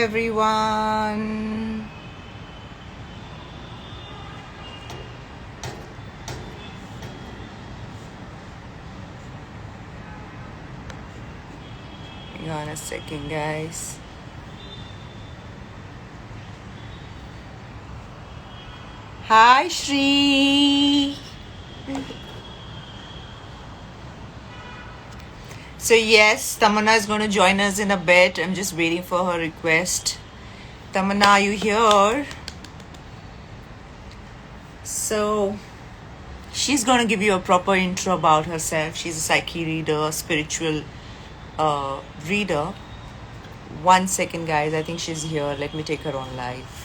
everyone. Hang on a second, guys. Hi, Shri. So yes, Tamanna is going to join us in a bit. I'm just waiting for her request. Tamanna, are you here? So she's going to give you a proper intro about herself. She's a psyche reader, spiritual reader. 1 second, guys. I think she's here. Let me take her on live.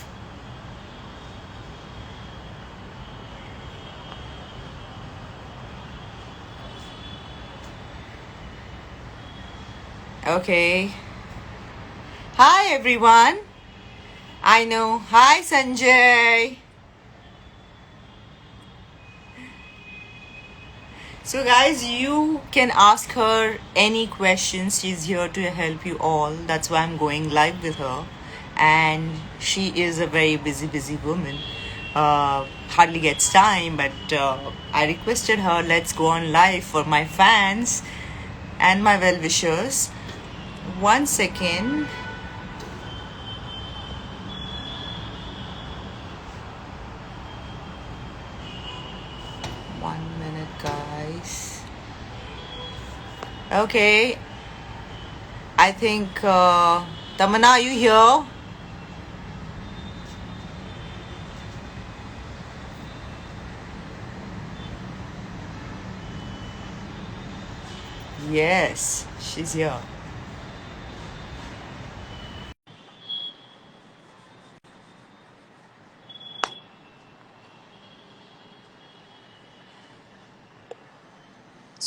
Okay. Hi, everyone. I know. Hi, Sanjay. So, guys, you can ask her any questions. She's here to help you all. That's why I'm going live with her. And she is a very busy woman. Hardly gets time, but I requested her, let's go on live for my fans and my well wishers. 1 second. Guys. Okay. I think, Tamanna, are you here? Yes, she's here.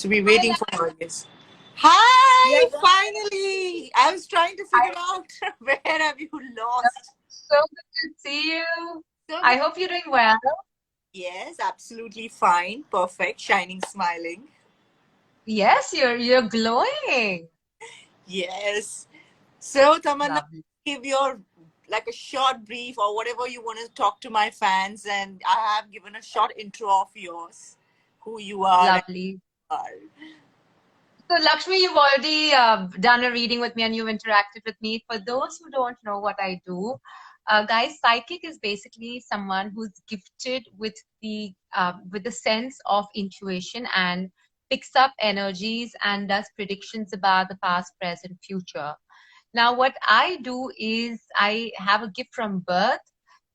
So we're waiting for her, yes. Hi, finally. I was trying to figure out where have you lost. So good to see you. So I hope you're doing well. yes, absolutely fine, perfect, shining, smiling. Yes, you're glowing. Yes. So Tamanna, Lovely. give your like a short brief or whatever you want to talk to my fans, and I have given a short intro of yours, who you are and Lovely. are. So, Lakshmi, you've already done a reading with me and you've interacted with me. For those who don't know what I do, guys, psychic is basically someone who's gifted with the sense of intuition and picks up energies and does predictions about the past, present, future. Now, what I do is I have a gift from birth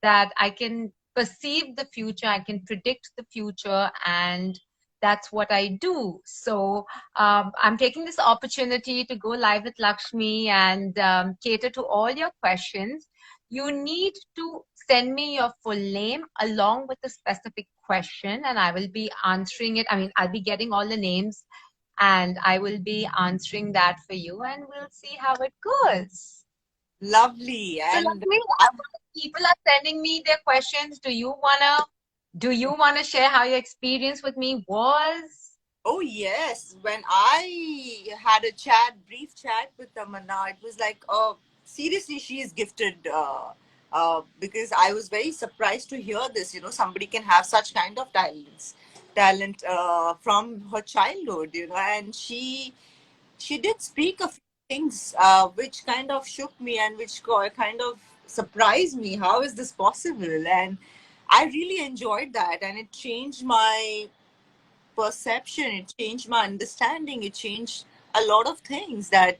that I can perceive the future, I can predict the future, and that's what I do. So I'm taking this opportunity to go live with Lakshmi and cater to all your questions. You need to send me your full name along with a specific question, and I will be answering it. I mean, I'll be getting all the names and I will be answering that for you, and we'll see how it goes. Lovely. So, And Lakshmi, people are sending me their questions. Do you wanna share how your experience with me was? oh yes, when I had a brief chat with Tamanna, it was like, oh, seriously, she is gifted. Because I was very surprised to hear this. You know, somebody can have such kind of talent from her childhood. You know, and she did speak a few things which kind of shook me and which kind of surprised me. How is this possible? And I really enjoyed that, and it changed my perception, it changed my understanding, it changed a lot of things that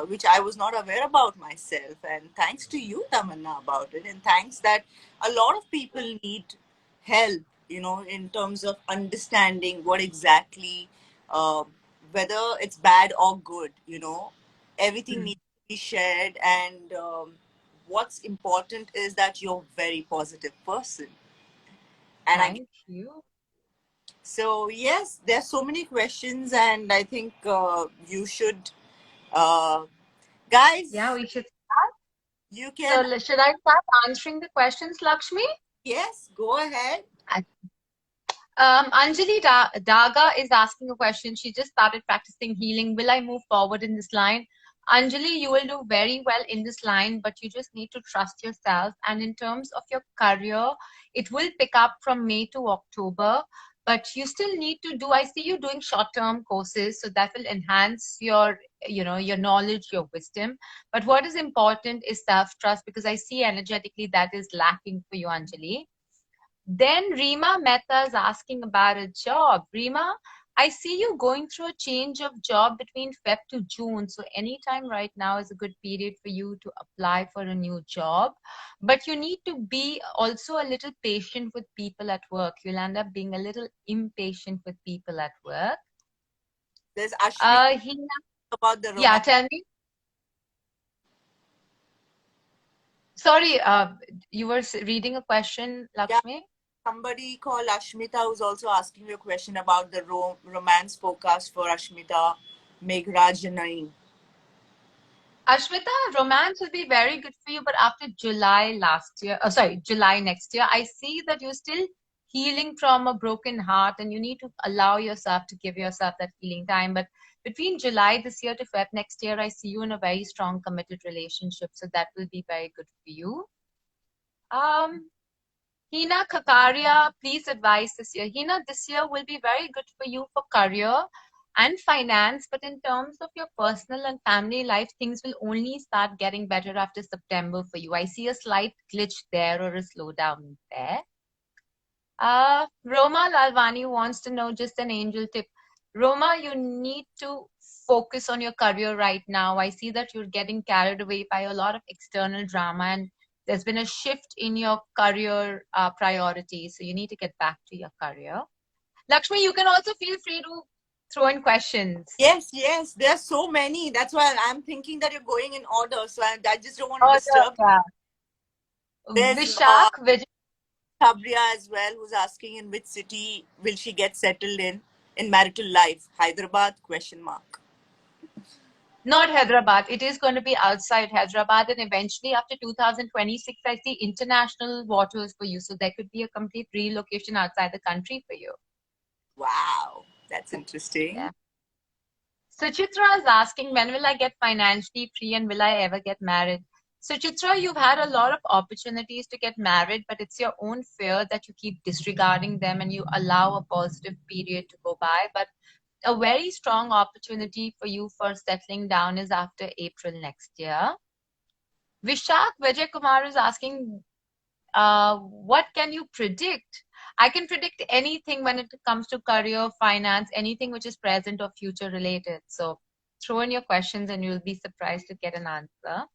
which I was not aware about myself. And thanks to you, Tamanna, about it. And thanks that a lot of people need help, you know, in terms of understanding what exactly, uh, whether it's bad or good, you know, everything Hmm. needs to be shared. And what's important is that you're a very positive person. And I Thank you. So yes, there's so many questions, and I think you should, uh, Yeah, guys, we should. you So, can, should I start answering the questions, Lakshmi? yes, go ahead. Anjali Daga is asking a question. She just started practicing healing. Will I move forward in this line? Anjali, you will do very well in this line, but you just need to trust yourself. And in terms of your career, it will pick up from May to October, but you still need to do, I see you doing short-term courses, so that will enhance your, your knowledge, your wisdom. But what is important is self-trust, because I see energetically that is lacking for you, Anjali. Then Rima Mehta is asking about a job. Rima, I see you going through a change of job between Feb to June. So anytime right now is a good period for you to apply for a new job. But you need to be also a little patient with people at work. You'll end up being a little impatient with people at work. There's Ashmi about the yeah, romance. tell me. Sorry, you were reading a question, Lakshmi? Somebody called Ashmita who's also asking you a question about the romance forecast for Ashmita, Meghraj and Naeem. Ashmita, romance will be very good for you, but after July July next year, I see that you're still healing from a broken heart and you need to allow yourself to give yourself that healing time. But between July this year to Feb next year, I see you in a very strong committed relationship. So that will be very good for you. Hina Kakaria, please advise this year. Hina, this year will be very good for you for career and finance, but in terms of your personal and family life, things will only start getting better after September for you. I see a slight glitch there or a slowdown there. Roma Lalvani wants to know just an angel tip. Roma, you need to focus on your career right now. I see that you're getting carried away by a lot of external drama and there's been a shift in your career priorities. So you need to get back to your career. Lakshmi, you can also feel free to throw in questions. Yes, there are so many. That's why I'm thinking that you're going in order. So I just don't want to disturb. Yeah. There's Vishak Vijay. Sabria as well, who's asking in which city will she get settled in marital life? Hyderabad? Question mark. Not Hyderabad. It is going to be outside Hyderabad, and eventually after 2026, I see international waters for you. So there could be a complete relocation outside the country for you. Wow, that's interesting. Yeah. Suchitra is asking, when will I get financially free and will I ever get married? Suchitra, you've had a lot of opportunities to get married, but it's your own fear that you keep disregarding them and you allow a positive period to go by. But a very strong opportunity for you for settling down is after April next year. Vishak Vijay Kumar is asking, what can you predict? I can predict anything when it comes to career, finance, anything which is present or future related. So throw in your questions and you'll be surprised to get an answer.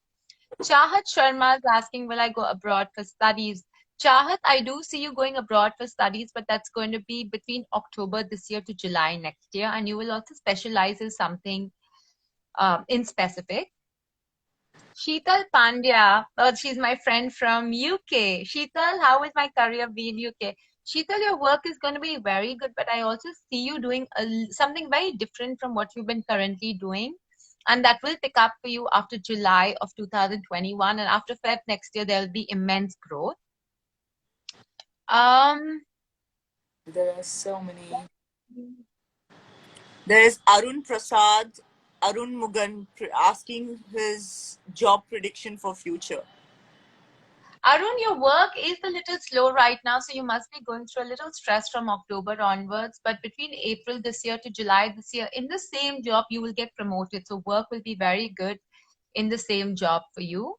Chahat Sharma is asking, will I go abroad for studies? Chahat, I do see you going abroad for studies, but that's going to be between October this year to July next year. And you will also specialize in something in specific. Sheetal Pandya, she's my friend from UK. Sheetal, how is my career being UK? Sheetal, your work is going to be very good, but I also see you doing something very different from what you've been currently doing. And that will pick up for you after July of 2021. And after Feb next year, there'll be immense growth. There are so many. There is Arun Prasad, Arun Mugan asking his job prediction for future. Arun, your work is a little slow right now, so you must be going through a little stress from October onwards. But between April this year to July this year, in the same job, you will get promoted. So work will be very good in the same job for you.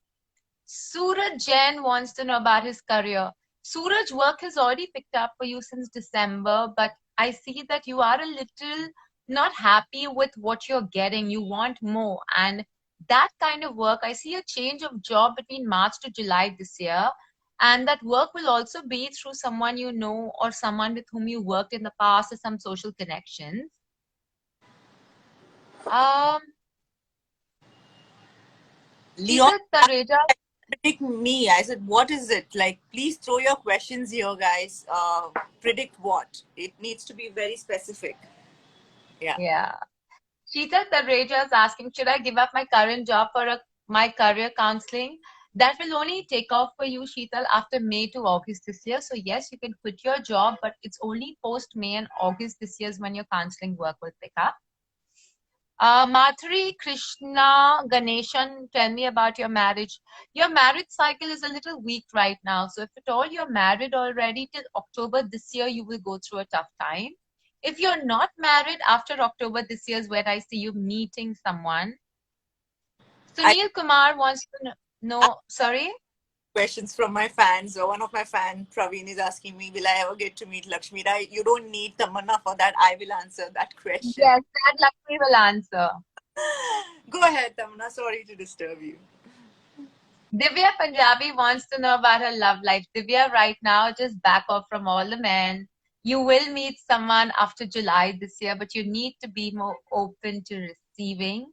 Suraj Jain wants to know about his career. Suraj, work has already picked up for you since December, but I see that you are a little not happy with what you're getting. You want more. And that kind of work, I see a change of job between March to July this year. And that work will also be through someone you know or someone with whom you worked in the past or some social connections. Leon Tareja, predict me. I said, what is it? Like, please throw your questions here, guys. Predict what? It needs to be very specific. Yeah. Sheetal Tareja is asking, should I give up my current job for my career counseling? That will only take off for you, Sheetal, after May to August this year. So yes, you can quit your job, but it's only post May and August this year is when your counseling work will pick up. Mathuri Krishna Ganeshan, tell me about your marriage. Your marriage cycle is a little weak right now. So if at all you're married already till October this year, you will go through a tough time. If you're not married after October this year is where I see you meeting someone. I Sunil Kumar wants to know, sorry? questions from my fans. So one of my fan, Praveen, is asking me, will I ever get to meet Lakshmi Rai? You don't need Tamanna for that. I will answer that question. Yes, that Lakshmi will answer. Go ahead, Tamanna. Sorry to disturb you. Divya Punjabi wants to know about her love life. Divya, right now, just back off from all the men. You will meet someone after July this year, but you need to be more open to receiving.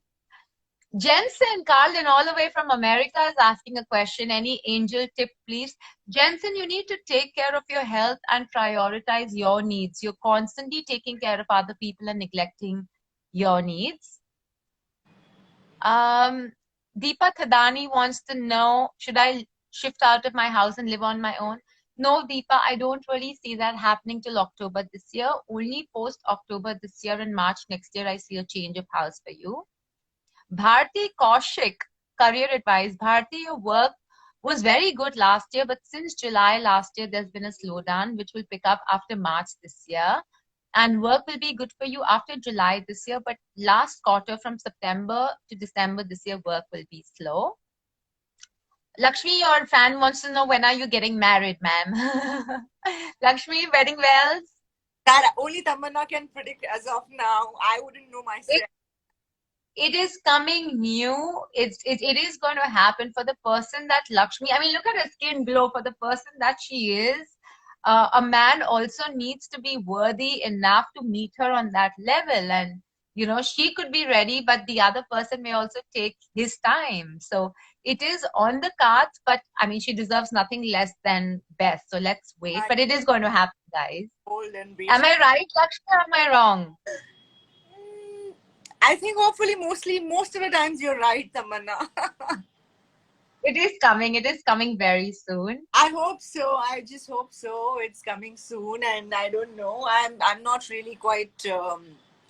Jensen Carlin, all the way from America, is asking a question. Any angel tip, please? Jensen, you need to take care of your health and prioritize your needs. You're constantly taking care of other people and neglecting your needs. Deepa Thadani wants to know, should I shift out of my house and live on my own? No, Deepa, I don't really see that happening till October this year. Only post October this year and March next year, I see a change of house for you. Bharti Kaushik, career advice. Bharti, your work was very good last year, but since July last year, there's been a slowdown, which will pick up after March this year. And work will be good for you after July this year, but last quarter from September to December this year, work will be slow. Lakshmi, your fan wants to know, when are you getting married, ma'am? Lakshmi, wedding bells? That only Tamanna can predict as of now. I wouldn't know myself. It is coming new. It is going to happen for the person that Lakshmi. I mean, look at her skin glow for the person that she is. A man also needs to be worthy enough to meet her on that level, and you know she could be ready, but the other person may also take his time. So it is on the cards, but I mean, she deserves nothing less than best. So let's wait. I But it is going to happen, guys. hold and wait. Am I right, Lakshmi, or am I wrong? I think hopefully most of the times you're right, Tamanna. It is coming. It is coming very soon. I hope so. I just hope so. It's coming soon, and I don't know. I'm not really quite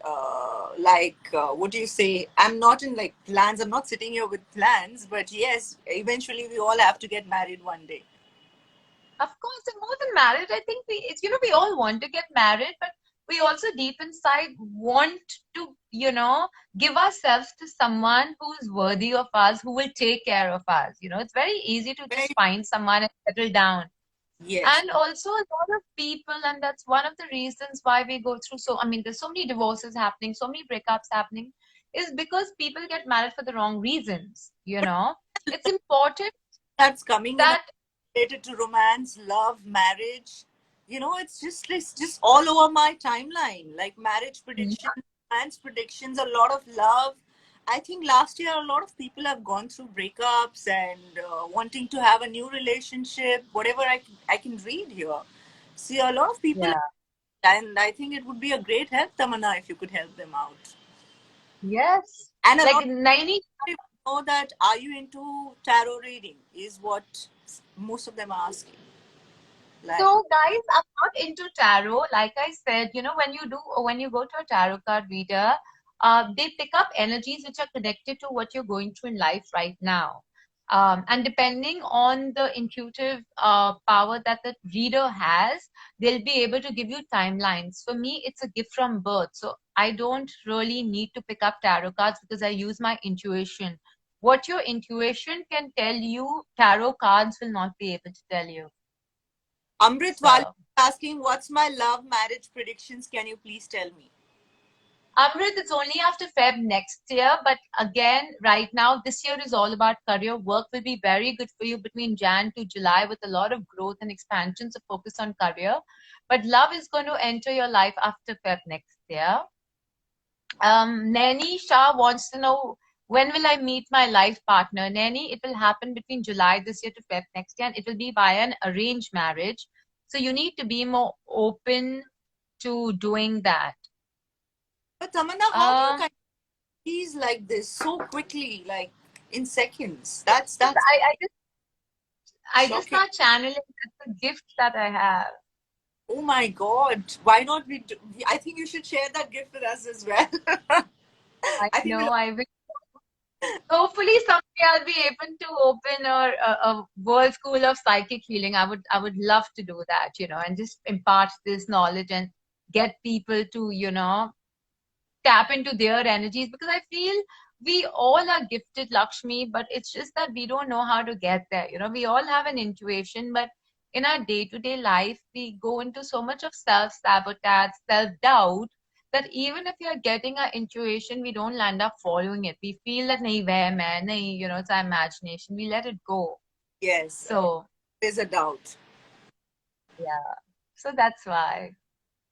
what do you say? I'm not in like plans. I'm not sitting here with plans, but yes, eventually we all have to get married one day. Of course, and more than marriage, I think we all want to get married, but we also deep inside want to, give ourselves to someone who's worthy of us, who will take care of us. It's very easy to just Very find someone and settle down. yes. And also a lot of people, and that's one of the reasons why we go through I mean, there's so many divorces happening, so many breakups happening, is because people get married for the wrong reasons. It's important That's coming in that related to romance, love, marriage. It's just all over my timeline. Like marriage predictions, romance predictions, a lot of love. I think last year a lot of people have gone through breakups and wanting to have a new relationship. Whatever I can read here. See, a lot of people, yeah. and I think it would be a great help, Tamanna, if you could help them out. Yes. And a lot Like of 90. people know that, are you into tarot reading? Is what most of them are asking. Like, So guys, I'm not into tarot. Like I said, when you go to a tarot card reader, they pick up energies which are connected to what you're going through in life right now. And depending on the intuitive power that the reader has, they'll be able to give you timelines. For me, it's a gift from birth. So I don't really need to pick up tarot cards because I use my intuition. What your intuition can tell you, tarot cards will not be able to tell you. Amrit Wali So, is asking, what's my love marriage predictions? Can you please tell me? Amrit, it's only after Feb next year, but again, right now, this year is all about career. Work will be very good for you between Jan to July with a lot of growth and expansion, so focus on career. But love is going to enter your life after Feb next year. Nani Shah wants to know, when will I meet my life partner? Nani, it will happen between July this year to Feb next year, and it will be by an arranged marriage. So you need to be more open to doing that. But Tamanna, how do you Uh, kind of tease like this so quickly, like in seconds? That's I just shocking. start channeling. That's a gift that I have. Oh my God. Why not I think you should share that gift with us as well. I I think know. we'll. I wish. Hopefully someday I'll be able to open a world school of psychic healing. I would love to do that, and just impart this knowledge and get people to, tap into their energies, because I feel we all are gifted, Lakshmi, but it's just that we don't know how to get there. We all have an intuition, but in our day-to-day life, we go into so much of self-sabotage, self-doubt, that even if you're getting our intuition, we don't land up following it. We feel that nahi veh main, nahi, it's our imagination. We let it go. Yes, So there's a doubt. yeah. So that's why.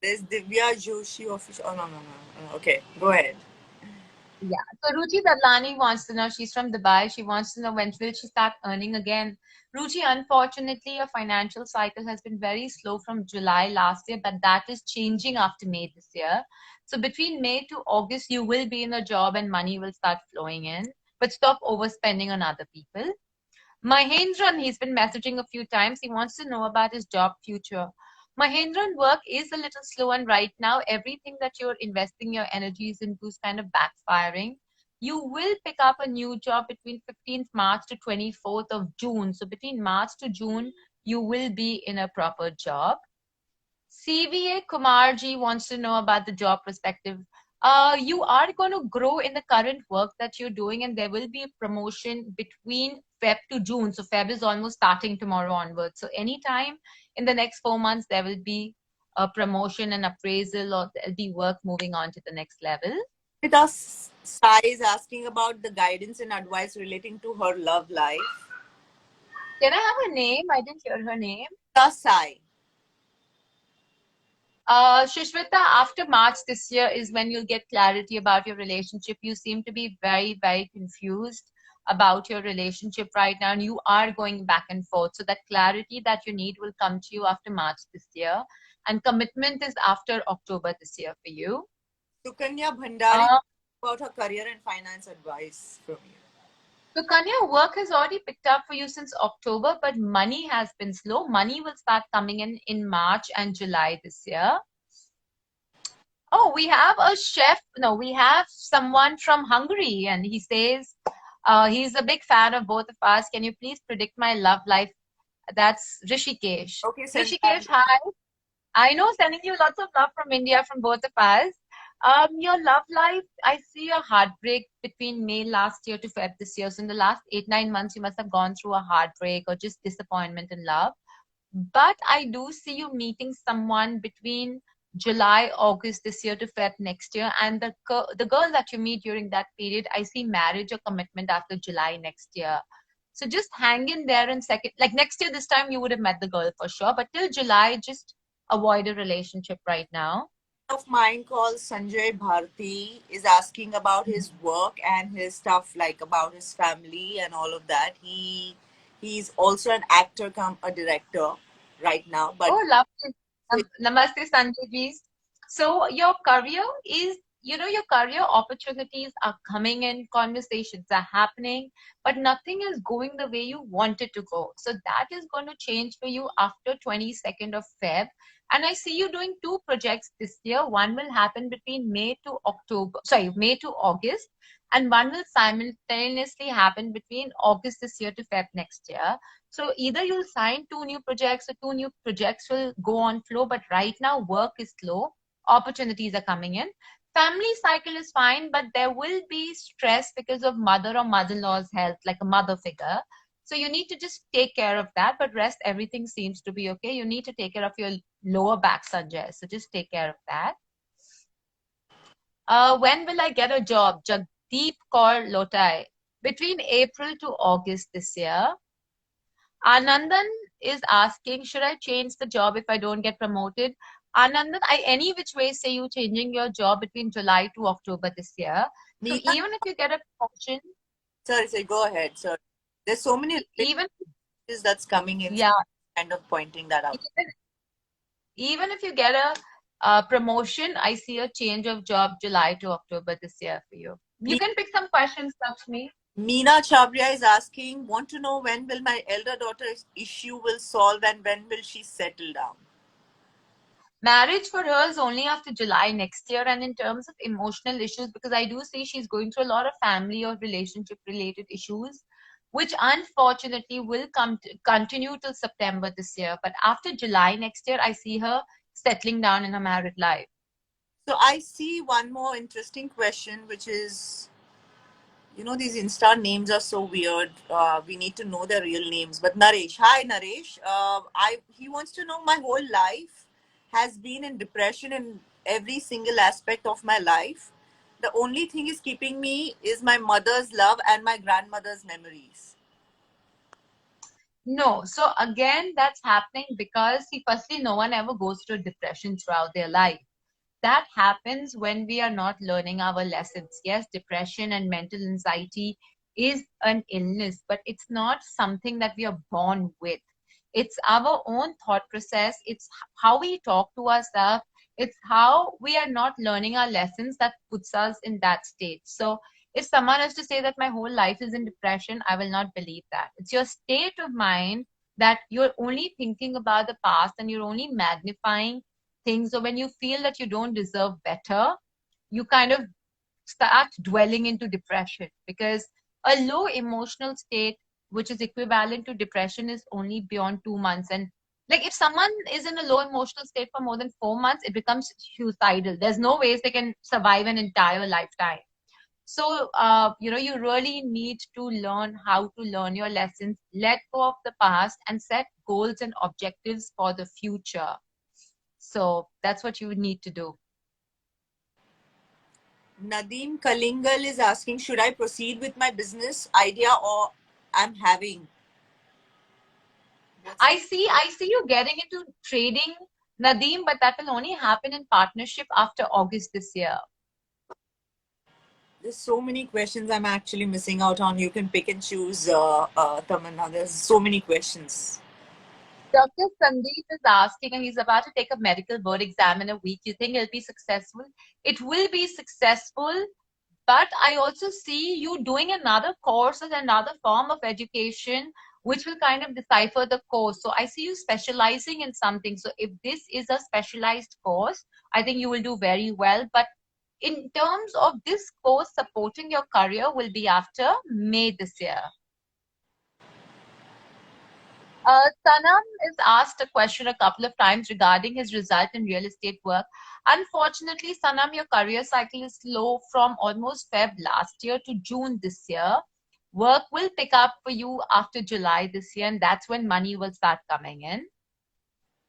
There's Divya Joshi official. Oh, no, no, no, no. Okay, go ahead. Yeah. So Ruchi Dadlani wants to know, she's from Dubai. She wants to know, when will she start earning again? Ruchi, unfortunately, your financial cycle has been very slow from July last year, but that is changing after May this year. So between May to August, you will be in a job and money will start flowing in, but stop overspending on other people. Mahendran, he's been messaging a few times. He wants to know about his job future. Mahendran, work is a little slow, and right now, everything that you're investing your energies into is kind of backfiring. You will pick up a new job between 15th March to 24th of June. So between March to June, you will be in a proper job. CVA Kumarji wants to know about the job perspective. You are going to grow in the current work that you're doing, and there will be a promotion between Feb to June. So Feb is almost starting tomorrow onwards. So anytime in the next 4 months, there will be a promotion and appraisal, or there'll be work moving on to the next level. With us, Sai is asking about the guidance and advice relating to her love life. Can I have a name? I didn't hear her name. Sai. Shushmita, after March this year is when you'll get clarity about your relationship. You seem to be very, very confused about your relationship right now, and you are going back and forth. So that clarity that you need will come to you after March this year, and commitment is after October this year for you. Sukanya Bhandari Uh, about her career and finance advice from you. so Kanya, work has already picked up for you since October, but money has been slow. Money will start coming in March and July this year. Oh, we have a chef. No, we have someone from Hungary, and he says he's a big fan of both of us. Can you please predict my love life? That's Rishikesh. Okay, Rishikesh, Sanjay. hi. I know, sending you lots of love from India from both of us. Your love life, I see a heartbreak between May last year to Feb this year. So in the last 8, 9 months, you must have gone through a heartbreak or just disappointment in love. But I do see you meeting someone between July, August this year to Feb next year. And the girl that you meet during that period, I see marriage or commitment after July next year. So just hang in there, and second, like next year, this time you would have met the girl for sure. But till July, just avoid a relationship right now. Of mine called Sanjay Bharti is asking about his work and his stuff, like about his family and all of that. He's also an actor come a director right now, but Oh, lovely. Namaste, Sanjay ji. So your career is, your career opportunities are coming in, conversations are happening, but nothing is going the way you want it to go. So that is going to change for you after 22nd of Feb. And I see you doing two projects this year. One will happen between May to August, and one will simultaneously happen between August this year to Feb next year. So either you'll sign two new projects, or two new projects will go on flow. But right now, work is slow. Opportunities are coming in. Family cycle is fine, but there will be stress because of mother or mother-in-law's health, like a mother figure. So you need to just take care of that. But rest, everything seems to be okay. You need to take care of your lower back, Sanjay. So just take care of that. When will I get a job? Jagdeep Kaur Lotai. Between April to August this year. Anandan is asking, should I change the job if I don't get promoted? Anandan, I any which way say you changing your job between July to October this year. So Meena, even if you get a promotion, sorry, go ahead, sir. There's so many even relationships that's coming in, yeah, kind of pointing that out. even if you get a promotion, I see a change of job July to October this year for you. You can pick some questions, Lakshmi. Meena Chabria is asking, want to know when will my elder daughter's issue will solve and when will she settle down? Marriage for her is only after July next year. And in terms of emotional issues, because I do see she's going through a lot of family or relationship related issues, which unfortunately will continue till September this year. But after July next year, I see her settling down in her married life. So I see one more interesting question, which is, these Insta names are so weird. We need to know their real names. But Naresh, hi Naresh. He wants to know my whole life has been in depression in every single aspect of my life. The only thing is keeping me is my mother's love and my grandmother's memories. No, so again, that's happening because, see, firstly, no one ever goes through depression throughout their life. That happens when we are not learning our lessons. Yes, depression and mental anxiety is an illness, but it's not something that we are born with. It's our own thought process. It's how we talk to ourselves. It's how we are not learning our lessons that puts us in that state. So if someone has to say that my whole life is in depression, I will not believe that. It's your state of mind that you're only thinking about the past and you're only magnifying things. So when you feel that you don't deserve better, you kind of start dwelling into depression, because a low emotional state, which is equivalent to depression, is only beyond 2 months. And like if someone is in a low emotional state for more than 4 months, it becomes suicidal. There's no ways they can survive an entire lifetime. So, you really need to learn how to learn your lessons, let go of the past, and set goals and objectives for the future. So that's what you would need to do. Nadeem Kalingal is asking, should I proceed with my business idea or I'm having? I see you getting into trading, Nadeem, but that will only happen in partnership after August this year. There's so many questions I'm actually missing out on. You can pick and choose, Tamanna. There's so many questions. Dr. Sandeep is asking, and he's about to take a medical board exam in a week. You think it'll be successful? It will be successful, but I also see you doing another course and another form of education, which will kind of decipher the course. So I see you specializing in something. So if this is a specialized course, I think you will do very well. But in terms of this course supporting your career will be after May this year. Sanam is asked a question a couple of times regarding his result in real estate work. Unfortunately, Sanam, your career cycle is slow from almost Feb last year to June this year. Work will pick up for you after July this year, and that's when money will start coming in.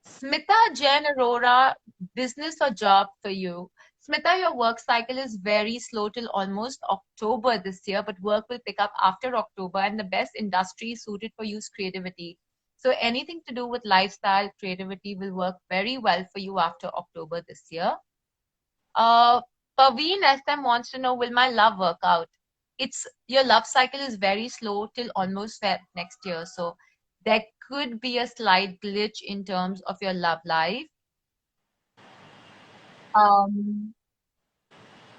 Smita Jain Arora, business or job for you? Smita, your work cycle is very slow till almost October this year, but work will pick up after October, and the best industry suited for you is creativity. So anything to do with lifestyle, creativity will work very well for you after October this year. Paveen SM wants to know, will my love work out? It's your love cycle is very slow till almost Feb next year. So there could be a slight glitch in terms of your love life. Um,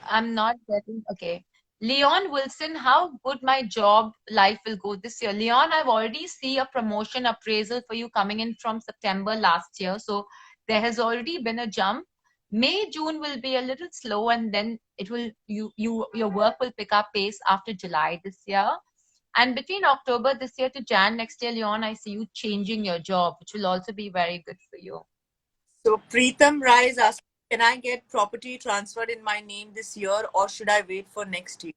I'm not getting okay. Leon Wilson, how good my job life will go this year. Leon, I've already see a promotion appraisal for you coming in from September last year. So there has already been a jump. May, June will be a little slow, and then it will your work will pick up pace after July this year. And between October this year to Jan next year, Leon, I see you changing your job, which will also be very good for you. So Preetham Rai is asking, can I get property transferred in my name this year or should I wait for next year?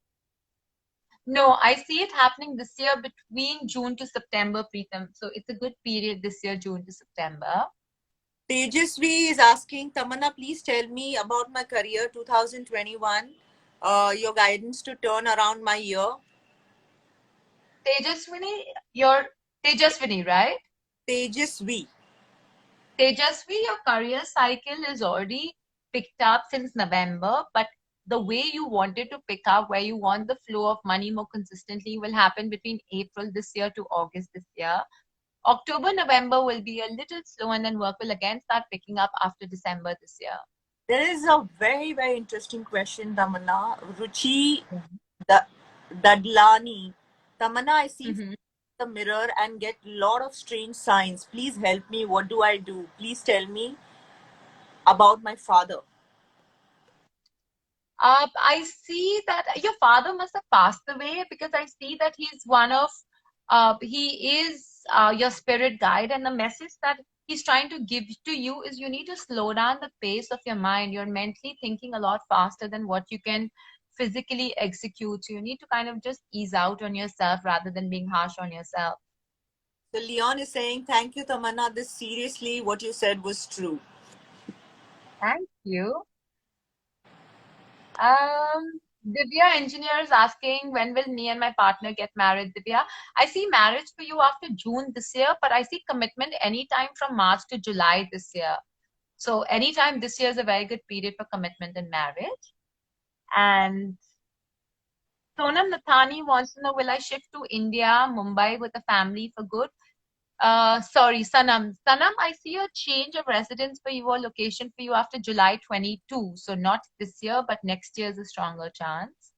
No, I see it happening this year between June to September, Preetham. So it's a good period this year, June to September. Tejasvi is asking, Tamanna, please tell me about my career 2021, your guidance to turn around my year. Tejaswini, your Tejaswini, right? Tejasvi. Tejasvi, your career cycle is already picked up since November, but the way you wanted to pick up, where you want the flow of money more consistently, will happen between April this year to August this year. October, November will be a little slow, and then work will again start picking up after December this year. There is a very, very interesting question, Tamanna. Ruchi Dadlani. Tamanna, I see the mirror and get a lot of strange signs. Please help me. What do I do? Please tell me. about my father. I see that your father must have passed away because I see that he's he is your spirit guide, and the message that he's trying to give to you is you need to slow down the pace of your mind. You're mentally thinking a lot faster than what you can physically execute. So you need to kind of just ease out on yourself rather than being harsh on yourself. So Leon is saying, "Thank you, Tamanna. This seriously, what you said was true." Thank you. Divya Engineer is asking, when will me and my partner get married, Divya? I see marriage for you after June this year, but I see commitment anytime from March to July this year. So anytime this year is a very good period for commitment and marriage. And Sonam Nathani wants to know, will I shift to India, Mumbai with a family for good? Sorry, Sanam. Sanam, I see a change of residence for you or location for you after July 22. So not this year, but next year is a stronger chance.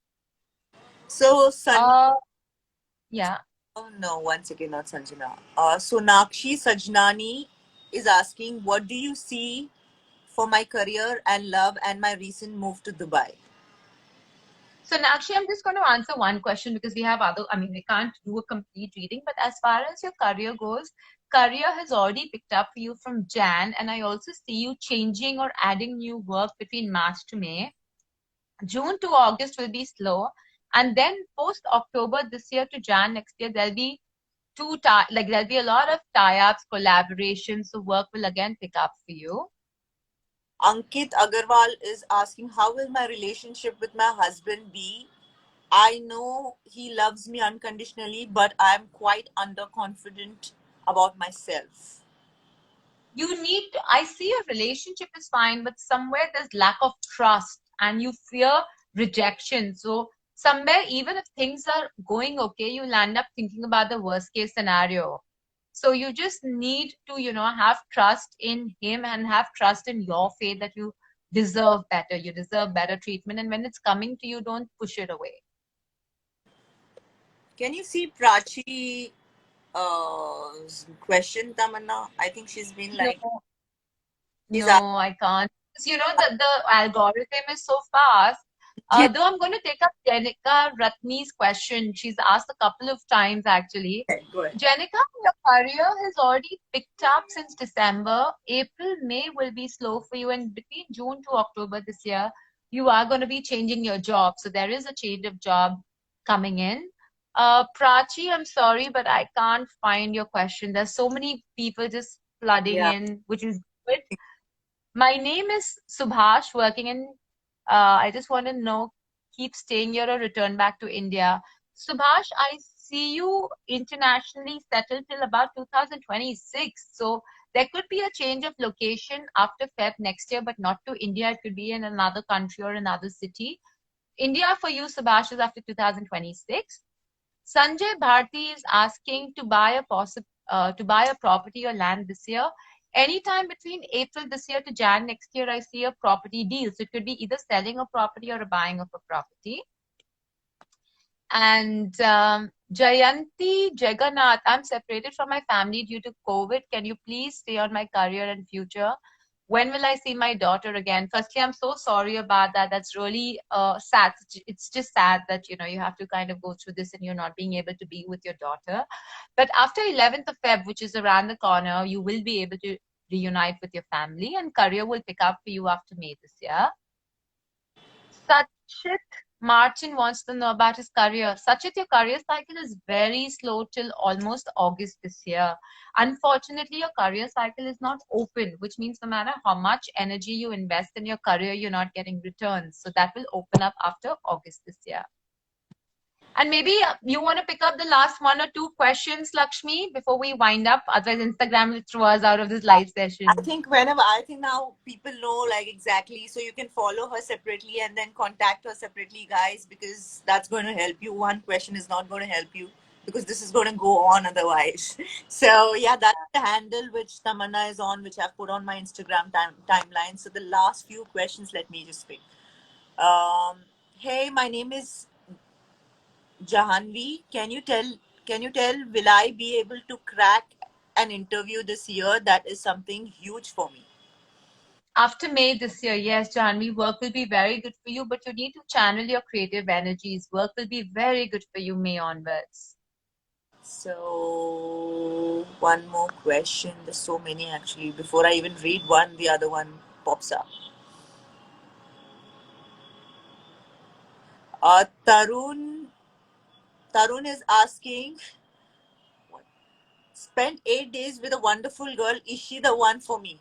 So San, Uh, yeah. oh no, once again, not Sanjana. Sonakshi Sajnani is asking, "What do you see for my career and love and my recent move to Dubai?" So now, actually, I'm just going to answer one question because we have other, I mean, we can't do a complete reading, but as far as your career goes, career has already picked up for you from Jan, and I also see you changing or adding new work between March to May. June to August will be slow, and then post October this year to Jan next year, there'll be there'll be a lot of tie-ups, collaborations, so work will again pick up for you. Ankit Agarwal is asking, "How will my relationship with my husband be? I know he loves me unconditionally, but I'm quite underconfident about myself." You need to, I see your relationship is fine, but somewhere there's lack of trust and you fear rejection. So somewhere, even if things are going okay, you'll end up thinking about the worst case scenario. So you just need to, have trust in him and have trust in your faith that you deserve better. You deserve better treatment. And when it's coming to you, don't push it away. Can you see Prachi question, Tamanna? I think she's been No, like, she's no, I can't. Because the algorithm is so fast. asking. Though I'm going to take up Jenica Ratni's question. She's asked a couple of times actually. Go ahead. Jenica, your career has already picked up since December. April, May will be slow for you, and between June to October this year, you are going to be changing your job. So there is a change of job coming in. Prachi, I'm sorry, but I can't find your question. There's so many people just flooding Yeah. in, which is good. My name is Subhash, working in. I just want to know, keep staying here or return back to India. Subhash, I see you internationally settled till about 2026. So there could be a change of location after Feb next year, but not to India. It could be in another country or another city. India for you, Subhash, is after 2026. Sanjay Bharti is asking to buy a property or land this year. Anytime between April this year to Jan next year, I see a property deal. So it could be either selling a property or a buying of a property. And Jayanti Jagannath, I'm separated from my family due to COVID. Can you please stay on my career and future? When will I see my daughter again? Firstly, I'm so sorry about that. That's really sad. It's just sad that you have to kind of go through this and you're not being able to be with your daughter. But after 11th of Feb, which is around the corner, you will be able to reunite with your family, and career will pick up for you after May this year. Sachit Martin wants to know about his career. Sachit, your career cycle is very slow till almost August this year. Unfortunately, your career cycle is not open, which means no matter how much energy you invest in your career, you're not getting returns. So that will open up after August this year. And maybe you want to pick up the last one or two questions, Lakshmi, before we wind up. Otherwise, Instagram will throw us out of this live I session. think now people know like exactly, so you can follow her separately and then contact her separately, guys, because that's going to help you. One question is not going to help you because this is going to go on otherwise. So yeah, that's the handle which Tamanna is on, which I've put on my Instagram timeline. So the last few questions, let me just pick. Um, hey, my name is Jahanvi. Can you tell will I be able to crack an interview this year? That is something huge for me. After May this year, yes, Janvi, work will be very good for you, but you need to channel your creative energies. Work will be very good for you May onwards. So, one more question. There's so many actually. Before I even read one, the other one pops up. Uh, Tarun, Tarun is asking, spent 8 days with a wonderful girl. Is she the one for me?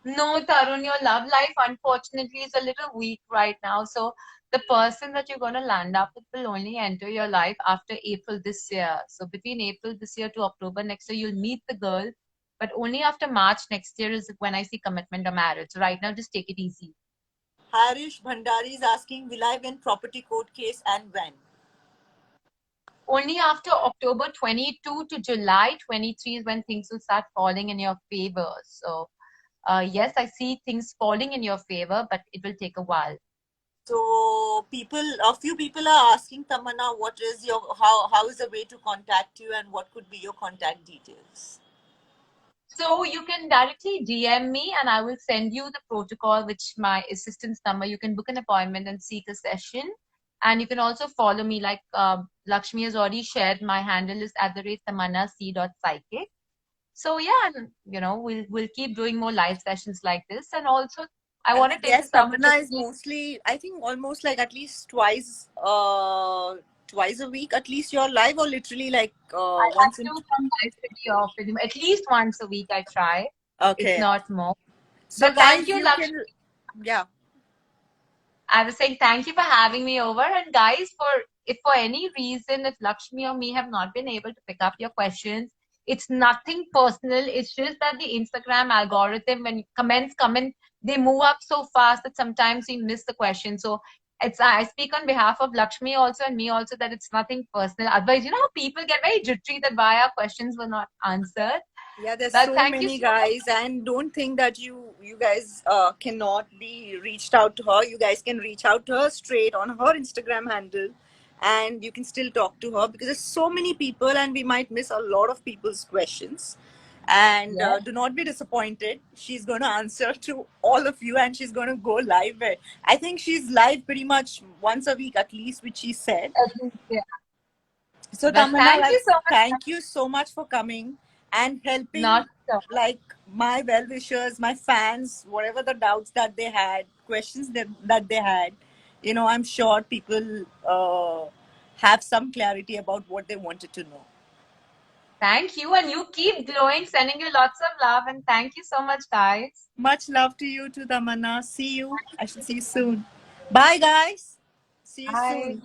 No, Tarun, your love life unfortunately is a little weak right now. So the person that you're going to land up with will only enter your life after April this year. So between April this year to October next year, you'll meet the girl. But only after March next year is when I see commitment or marriage. So right now, just take it easy. Harish Bhandari is asking, will I win property court case and when? Only after October 22 to July 23 is when things will start falling in your favor. So, yes, I see things falling in your favor, but it will take a while. So a few people are asking Tamanna, what is your how is the way to contact you and what could be your contact details? So you can directly DM me and I will send you the protocol, which my assistant's number. You can book an appointment and seek a session. And you can also follow me like Lakshmi has already shared. My handle is @tamannac.psychic. So yeah, and, we'll keep doing more live sessions like this. And also, I And want I to take guess this Tamanna is opportunity. mostly, I think almost like at least twice a week at least you're live, or literally like I once in. do come live pretty often. At least once a week I try, if Okay. not more. So But thank guys, you, you Lakshmi. can, yeah. I was saying thank you for having me over. And guys, if for any reason if Lakshmi or me have not been able to pick up your questions, it's nothing personal. It's just that the Instagram algorithm, when comments come in, they move up so fast that sometimes we miss the question. So it's I speak on behalf of Lakshmi also and me also that it's nothing personal. Otherwise, how people get very jittery that why our questions were not answered. Yeah, there's But so thank you many so much. guys, and don't think that you guys cannot be reached out to her. You guys can reach out to her straight on her Instagram handle, and you can still talk to her because there's so many people, and we might miss a lot of people's questions. And Yes, do not be disappointed. She's going to answer to all of you, and she's going to go live. I think she's live pretty much once a week at least, which she said. at least, yeah. So But Tamanna, thank like, you so much. thank you so much for coming and Not helping, so. like, my well wishers, my fans, whatever the doubts that they had, questions that they had. I'm sure people have some clarity about what they wanted to know. Thank you, and you keep glowing, sending you lots of love, and thank you so much, guys. Much love to you too, Tamanna. See you. I should see you soon. Bye, guys. See you Bye. soon.